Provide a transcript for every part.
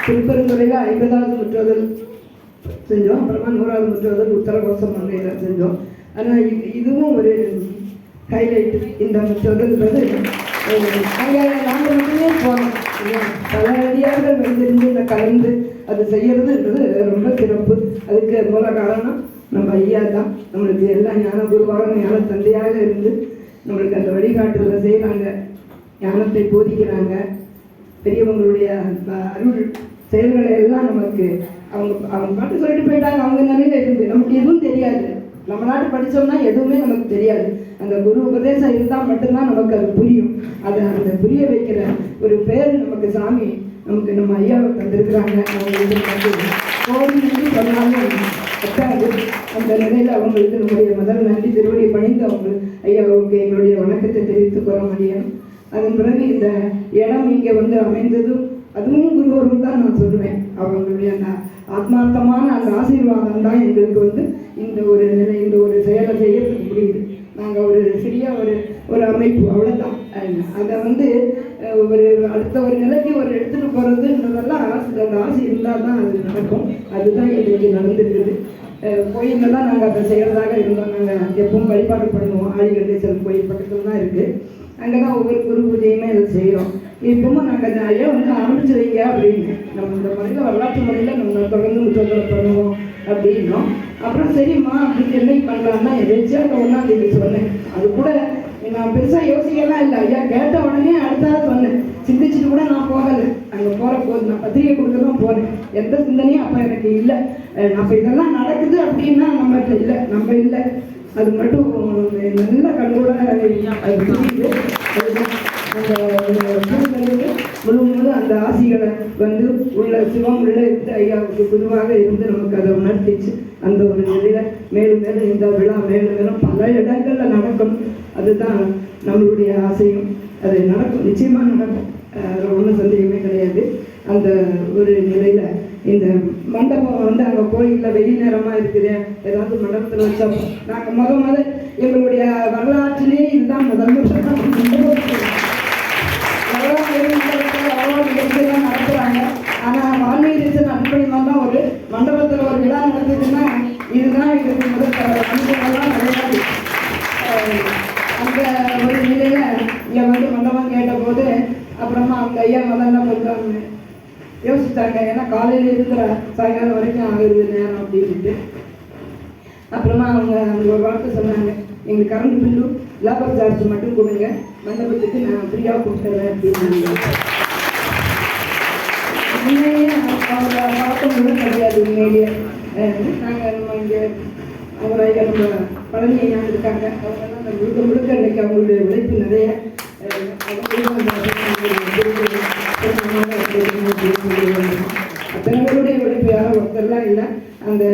திருப்பெருந்துறையில் 50வது முற்றுதல் செஞ்சோம். அப்புறமா 100வது முற்றுதல் உத்தரகோசம் மங்கையில் செஞ்சோம். ஆனால் இதுவும் ஒரு ஹைலைட்டு. இந்த முற்றுதல்ன்றது அங்கே நாங்கள் மட்டுமே போனோம். பல அடியார்கள் வந்திருந்து இந்த கலந்து அது செய்யறதுன்றது ரொம்ப சிறப்பு. அதுக்கு மூல காரணம் நம்ம ஐயா தான். நம்மளுக்கு எல்லாம் ஞான குருவாக ஞான தந்தையாக இருந்து நம்மளுக்கு அந்த வழிகாட்டுதலை செய்கிறாங்க, ஞானத்தை போதிக்கிறாங்க. பெரியவங்களுடைய அருள் செயல்களை எல்லாம் நமக்கு அவங்க பாட்டு சொல்லிட்டு போயிட்டாங்க. அவங்க நிலையில இருந்து நமக்கு எதுவும் தெரியாது. நம்ம நாட்டு படித்தோம்னா எதுவுமே நமக்கு தெரியாது. அந்த குரு உபதேசம் இருந்தால் மட்டும்தான் நமக்கு அது புரியும். அதை அந்த புரிய வைக்கிற ஒரு பேர் நமக்கு சாமி நமக்கு நம்ம ஐயாவை தந்திருக்கிறாங்க. அவங்களுக்கு கோவிலுக்கு சொன்னாலும் பத்தாது. அந்த நிலையில் அவங்களுக்கு நம்முடைய முதல் நன்றி திருவடி பணிந்து அவங்க ஐயாவுக்கு எங்களுடைய வணக்கத்தை தெரிவித்துக் கொள்ள முடியும். அதன் பிறகு இந்த இடம் இங்கே வந்து அமைந்ததும் அதுவும் குருவரும் தான் நான் சொல்லுவேன். அவங்களுடைய அந்த ஆத்மார்த்தமான அந்த ஆசீர்வாதம் தான் எங்களுக்கு வந்து இந்த ஒரு நிலை, இந்த ஒரு செயலை செய்யறதுக்கு முடியுது. நாங்கள் ஒரு சிறிய ஒரு அமைப்பு, அவ்வளோதான். அதை வந்து ஒரு அடுத்த ஒரு நிலைக்கு ஒரு எடுத்துகிட்டு போகிறதுன்றதெல்லாம் அந்த ஆசை இருந்தால் தான் அது நடக்கும். அதுதான் இன்றைக்கி நடந்துருக்குது. கோயிலெல்லாம் நாங்கள் அதை செய்கிறதாக இருந்தோம். நாங்கள் எப்பவும் வழிபாடு பண்ணுவோம். ஆழிகண்டேஸ்வரர் கோயில் பக்கத்தில் தான் இருக்குது. அங்கே தான் ஒவ்வொரு குரு பூஜையுமே அதை செய்கிறோம். இப்பவும் நாங்கள் நிறைய வந்து ஆரம்பிச்சு வைங்க அப்படின்னு நம்ம இந்த முறையில் வரலாற்று முறையில் நம்ம தொடர்ந்து முற்றத்தில் பண்ணுவோம் அப்படின்னோம். அப்புறம் சரிம்மா அப்படின்னு என்னைக்கு பண்ணலான்னா எதாச்சும் 1ஆம் தேதி சொன்னேன். அது கூட நான் பெருசாக யோசிக்கலாம் இல்லை. ஐயா கேட்ட உடனே அடுத்தாவது சொன்னேன். சிந்திச்சுட்டு கூட நான் போகலை. அங்கே போகிற போது நான் பத்திரிகை கொடுக்க தான் போனேன். எந்த சிந்தனையும் அப்போ எனக்கு இல்லை. அப்போ இதெல்லாம் நடக்குது அப்படின்னா நம்மகிட்ட இல்லை, நம்ம இல்லை. அது மட்டும் நல்ல கண்ணோட அது புரியுது. முழு அந்த ஆசிகளை வந்து உள்ள சிவம் உள்ள இருந்து ஐயாவுக்கு குருவாக இருந்து நமக்கு அதை உணர்த்திச்சு. அந்த ஒரு நிலையில மேலும் மேலும் இந்த விழா மேலும் மேலும் பல இடங்கள்ல நடக்கும். அதுதான் நம்மளுடைய ஆசையும். அது நடக்கும், நிச்சயமா நடக்கும். ஒன்றும் சந்தேகமே கிடையாது. அந்த ஒரு நிலையில இந்த மண்டபம் வந்து அங்கே கோயிலில் வெயில் நேரமாக இருக்குது. ஏதாவது மண்டபத்தில் வச்சா நாங்கள் முதல் எங்களுடைய வரலாற்றிலே இதுதான் முதல் நிகழ்ச்சியெல்லாம் நடத்துகிறாங்க. ஆனால் வால்மீகன் அடிப்படையாக தான் ஒரு மண்டபத்தில் ஒரு விழா நடந்ததுன்னா இதுதான் எங்களுக்கு முதல் அனுபவம்லாம் கிடையாது. அந்த ஒரு நிலையில் இங்கே வந்து மண்டபம் கேட்டபோது அப்புறமா அவங்க ஐயா முதல்ல கொஞ்சம் யோசித்தாங்க. ஏன்னா காலையில் இருக்கிற சாயங்காலம் வரைக்கும் ஆகுது நேரம் அப்படின்ட்டு. அப்புறமா அவங்க ஒரு வார்த்தை சொன்னாங்க, எங்கள் கரண்ட் பில்லு லேபர் சார்ஜ் மட்டும் கொடுங்க, மண்டபத்துக்கு நான் ஃப்ரீயாக கொடுத்துறேன் அப்படின்னாங்க. உண்மையே அவங்க பழக்கம் கூட கிடையாது. உண்மையிலேயே நாங்கள் நம்ம இங்கே அவங்க ஐயா நம்ம பழனி ஐயா இருக்காங்க. அவங்கெல்லாம் அந்த முழுக்க இன்னைக்கு அவங்களுடைய உழைப்பு நிறைய பெண்களுடைய உழைப்பு யாரும் ஒருத்தர்லாம் இல்லை. அந்த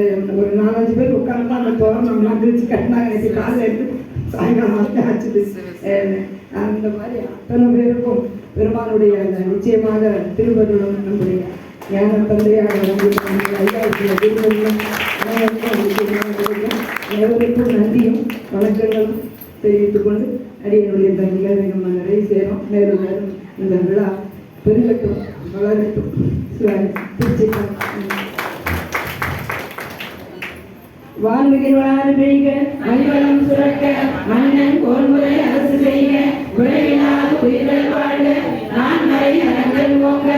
ஒரு 4-5 பேர் உட்காந்து அந்த தோரணம்லாம் பிரித்து கட்டினாங்க. எனக்கு காலை எடுத்து சாயங்காலம் ஆச்சுது. அந்த மாதிரி அத்தனை பேருக்கும் பெருமானுடைய அந்த நிச்சயமாக திருவருளும் நம்முடைய ஞான தந்தையாக அனைவருக்கும் நன்றியும் வணக்கங்களும் தெரிவித்துக் கொண்டு அடியனுடைய இந்த நிகழ்வை நம்ம நிறைய சேரும். மேலும் மேலும் இந்த விழா பெருகட்டும், வளரட்டும். வான்மிகு வளாறு பெய்க, மண்வளம் சுரக்க, மன்னன் கோன்முறை அரசு செய்க, உலகினால் உயிர்கள் வாழ்க, நான் மறை நலங்கள் ஓங்க.